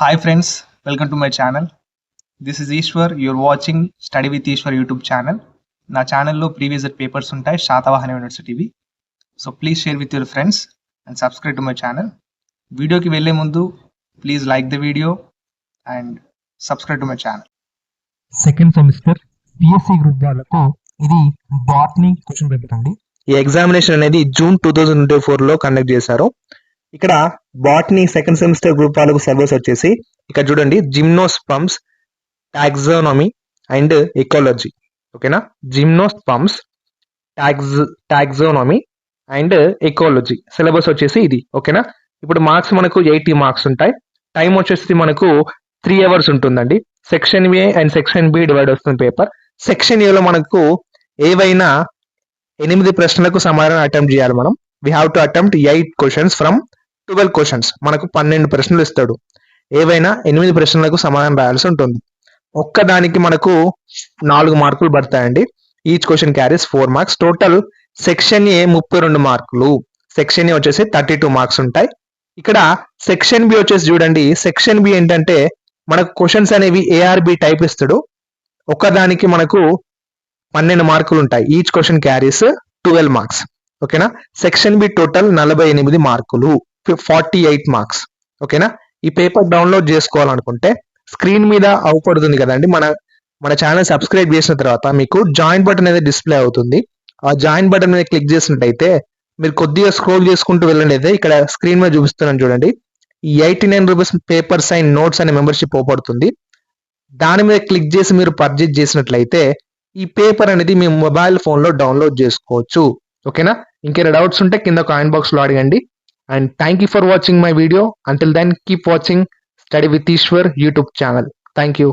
Hi friends, welcome to my channel. This is Ishwar. You're watching Study with Ishwar YouTube channel. నా ఛానల్లో previous papers ఉంటాయి శాతవాహన యూనివర్సిటీవి. So please share with your friends and subscribe to my channel. వీడియోకి వెళ్ళే ముందు please like the video and subscribe to my channel. Second semester BSc group వాళ్ళకు ఇది botany question paper అండి. ఈ ఎగ్జామినేషన్ అనేది జూన్ 2024 లో కండక్ట్ చేశారు. ఇక్కడ బాటనీ సెకండ్ సెమిస్టర్ గ్రూప్ వాళ్ళకు సిలబస్ వచ్చేసి ఇక్కడ చూడండి, జిమ్నోస్పర్మ్స్, టాక్సానమీ అండ్ ఎకాలజీ. ఓకేనా, gymnosperms, taxonomy and ecology syllabus వచ్చేసి ఇది. ఓకేనా, ఇప్పుడు మార్క్స్ మనకు 80 మార్క్స్ ఉంటాయి. టైం వచ్చేసి మనకు 3 hours ఉంటుందండి. Section A and section B divide వస్తుంది పేపర్. సెక్షన్ ఏలో మనకు ఏవైనా 8 ప్రశ్నలకు సమాధానం అటెంప్ట్ చేయాలి మనం. We have to attempt 8 questions from 12 questions. మనకు 12 ప్రశ్నలు ఇస్తాడు. ఏవైనా 8 ప్రశ్నలకు సమాధానం రాయాల్సి ఉంటుంది. ఒక్కదానికి మనకు 4 మార్కులు పడతాయండి. Each question carries 4 marks. Total section ఏ 32 మార్కులు. సెక్షన్ ఏ వచ్చేసి 32 మార్క్స్ ఉంటాయి. ఇక్కడ సెక్షన్ బి వచ్చేసి చూడండి, సెక్షన్ బి ఏంటంటే మనకు క్వశ్చన్స్ అనేవి ఏఆర్బి టైప్ ఇస్తాడు. ఒక్కదానికి మనకు 12 మార్కులు ఉంటాయి. Each question carries 12 marks. ఓకేనా, సెక్షన్ బి టోటల్ 48 మార్కులు, 48 మార్క్స్. ఓకేనా, ఈ పేపర్ డౌన్లోడ్ చేసుకోవాలనుకుంటే స్క్రీన్ మీద అవపడుతుంది కదండి. మన ఛానల్ సబ్స్క్రైబ్ చేసిన తర్వాత మీకు జాయిన్ బటన్ అనేది డిస్ప్లే అవుతుంది. ఆ జాయిన్ బటన్ మీద క్లిక్ చేసినట్టయితే మీరు కొద్దిగా స్క్రోల్ చేసుకుంటూ వెళ్ళండి. అయితే ఇక్కడ స్క్రీన్ మీద చూపిస్తున్నాను చూడండి, ఈ 89 రూపీస్ పేపర్ సైన్ నోట్స్ అనే మెంబర్షిప్ అవపడుతుంది. దాని మీద క్లిక్ చేసి మీరు పర్చేజ్ చేసినట్లయితే ఈ పేపర్ అనేది మీ మొబైల్ ఫోన్లో డౌన్లోడ్ చేసుకోవచ్చు. ఓకేనా, ఇంకేమైనా డౌట్స్ ఉంటే కింద కామెంట్ బాక్స్లో అడగండి. And thank you for watching my video. Until then keep watching Study with Ishwar YouTube channel. Thank you.